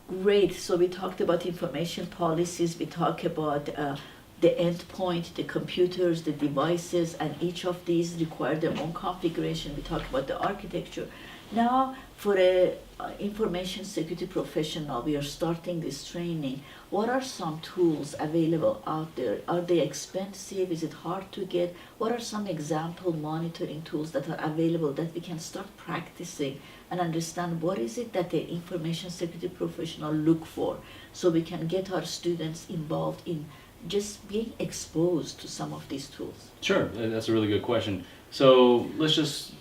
Great. So we talked about information policies. We talked about the endpoint, the computers, the devices, and each of these require their own configuration. We talked about the architecture. Now, for a information security professional, we are starting this training. What are some tools available out there? Are they expensive? Is it hard to get? What are some example monitoring tools that are available that we can start practicing and understand what is it that the information security professional look for, so we can get our students involved in just being exposed to some of these tools? Sure, that's a really good question. So let's just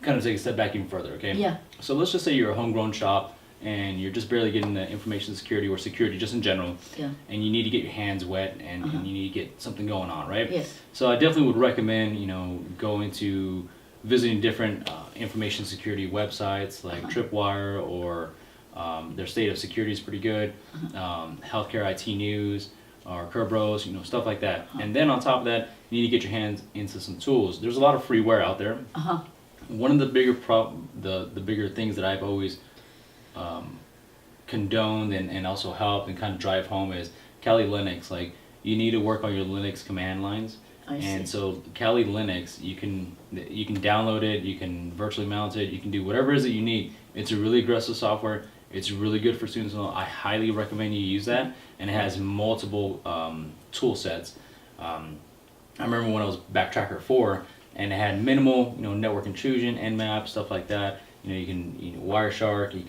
kind of take a step back even further, okay? Yeah. So let's just say you're a homegrown shop and you're just barely getting the information security or security just in general, Yeah. and you need to get your hands wet and you need to get something going on, right? Yes. So I definitely would recommend, going to visiting different information security websites like Tripwire or their State of Security is pretty good, Healthcare IT News or Kerberos, stuff like that. And then on top of that, you need to get your hands into some tools. There's a lot of freeware out there. One of the bigger the bigger things that I've always condoned and also helped and kind of drive home is Kali Linux. Like, you need to work on your Linux command lines. And so Kali Linux, you can download it, you can virtually mount it, you can do whatever it is that you need. It's a really aggressive software. It's really good for students. I highly recommend you use that, and it has multiple tool sets. I remember when I was Backtracker 4, and it had minimal, network intrusion, Nmap, stuff like that. You can Wireshark, you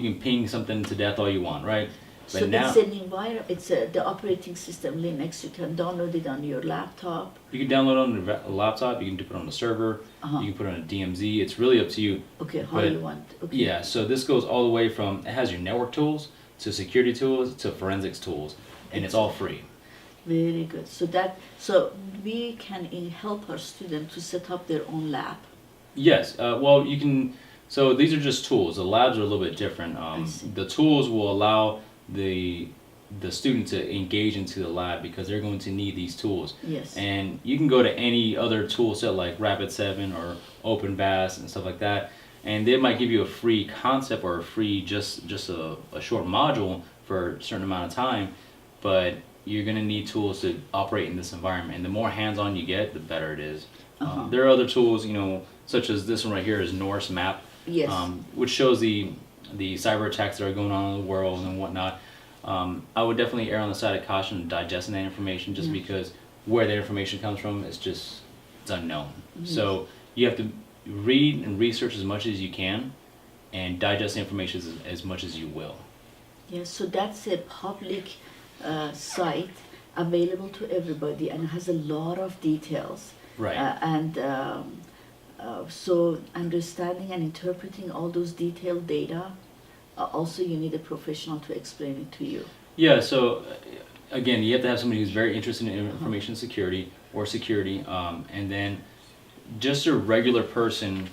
can ping something to death all you want, right? But So now, it's an environment. It's the operating system Linux. You can download it on your laptop. you can download it on a laptop, you can put it on a server, you can put it on a DMZ. It's really up to you. Okay, how But you want? Okay. Yeah, so this goes all the way from, it has your network tools to security tools to forensics tools, and it's all free. Very good. So we can help our students to set up their own lab. Yes, well, you can, so these are just tools. The labs are a little bit different. I see. The tools will allow the student to engage into the lab because they're going to need these tools. Yes. And you can go to any other tool set like Rapid7 or OpenVAS and stuff like that, and they might give you a free concept or a free just a short module for a certain amount of time, but you're going to need tools to operate in this environment, and the more hands-on you get, the better it is. There are other tools, such as this one right here is Norse Map, Yes. which shows the cyber attacks that are going on in the world and whatnot. I would definitely err on the side of caution in digesting that information, just because where that information comes from is it's unknown. So you have to read and research as much as you can and digest the information as much as you will. Yes. So that's a public site available to everybody and has a lot of details. Right. So understanding and interpreting all those detailed data, also you need a professional to explain it to you. Yeah, so again, you have to have somebody who's very interested in information security or security, and then just a regular person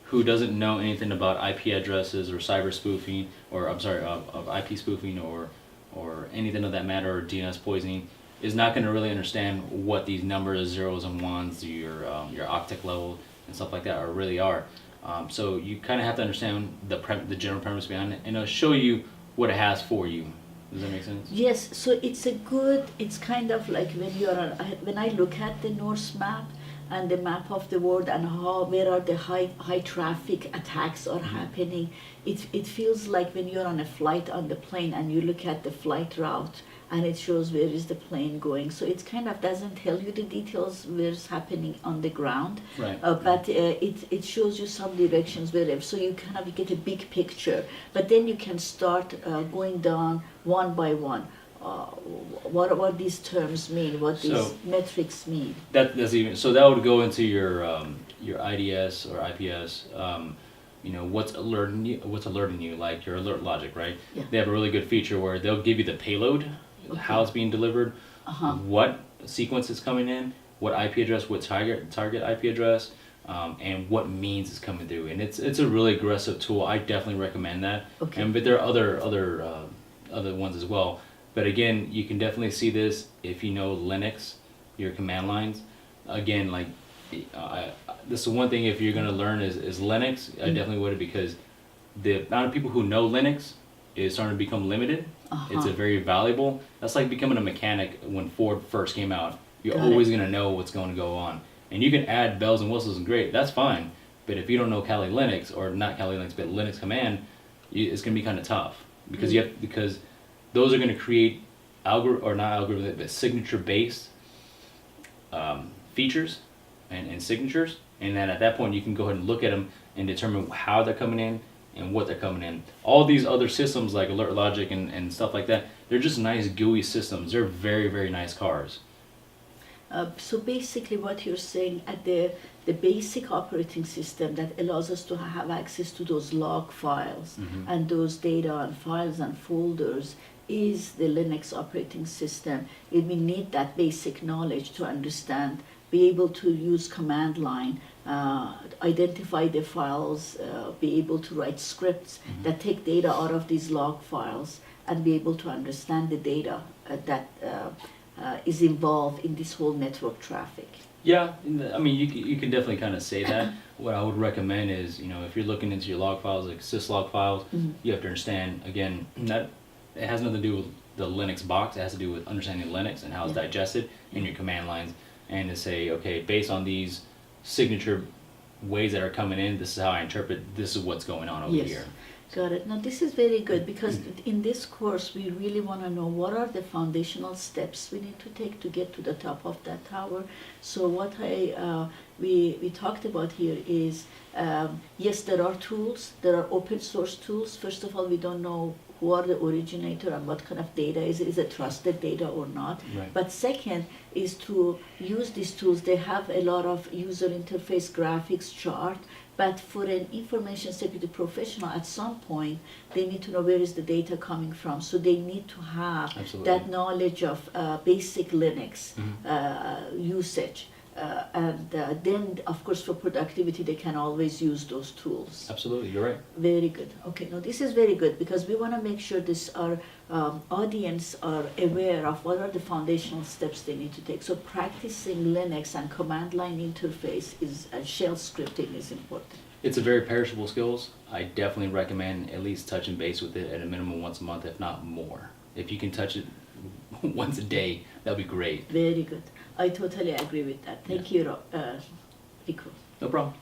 who doesn't know anything about IP addresses or cyber spoofing, or of IP spoofing or anything of that matter, or DNS poisoning, is not going to really understand what these numbers, zeros and ones, your octet level and stuff like that really are. So you kind of have to understand the general premise behind it, and it'll show you what it has for you. Does that make sense? Yes, so it's kind of like when I look at the Norse map and the map of the world and where are the high traffic attacks are happening, it feels like when you're on a flight on the plane and you look at the flight route and it shows where is the plane going. So it kind of doesn't tell you the details where it's happening on the ground, Right. But it shows you some directions wherever, so you kind of get a big picture. But then you can start going down one by one. What these terms mean, what these metrics mean. That's even so. That would go into your IDS or IPS. What's alerting you, like your alert logic, right? Yeah. They have a really good feature where they'll give you the payload, how it's being delivered, what sequence is coming in, what IP address, what target IP address, and what means it's coming through. And it's a really aggressive tool. I definitely recommend that. Okay. But there are other ones as well. But again, you can definitely see this if you know Linux, your command lines. Again, like this is one thing, if you're going to learn is Linux. I definitely would, because the amount of people who know Linux is starting to become limited. It's a very valuable. That's like becoming a mechanic when Ford first came out. You're always going to know what's going to go on. And you can add bells and whistles and great, that's fine. But if you don't know Kali Linux, or not Kali Linux, but Linux command, it's going to be kind of tough. Because because those are going to create signature-based features and signatures. And then at that point, you can go ahead and look at them and determine how they're coming in and what they're coming in. All these other systems like Alert Logic and stuff like that, they're just nice GUI systems. They're very, very nice cars. So basically what you're saying, at the basic operating system that allows us to have access to those log files and those data and files and folders is the Linux operating system. We need that basic knowledge to understand, be able to use command line, identify the files, be able to write scripts that take data out of these log files, and be able to understand the data that is involved in this whole network traffic. Yeah, I mean, you can definitely kind of say that. What I would recommend is, if you're looking into your log files, like syslog files, you have to understand, again, that it has nothing to do with the Linux box. It has to do with understanding Linux and how it's digested in your command lines, and to say, okay, based on these signature ways that are coming in, this is how I interpret, this is what's going on over here. Got it. Now this is very good, because in this course we really want to know what are the foundational steps we need to take to get to the top of that tower. So what we talked about here is, yes, there are tools, there are open source tools. First of all, we don't know who are the originator and what kind of data is it trusted data or not. Right. But second is to use these tools. They have a lot of user interface graphics, chart, but for an information security professional, at some point, they need to know where is the data coming from. So they need to have that knowledge of basic Linux usage. And then, of course, for productivity, they can always use those tools. Absolutely, you're right. Very good. Okay, now this is very good, because we want to make sure our audience are aware of what are the foundational steps they need to take. So practicing Linux and command line interface and shell scripting is important. It's a very perishable skills. I definitely recommend at least touching base with it at a minimum once a month, if not more. If you can touch it once a day, that'll be great. Very good. I totally agree with that. Thank you, Ricoh. No problem.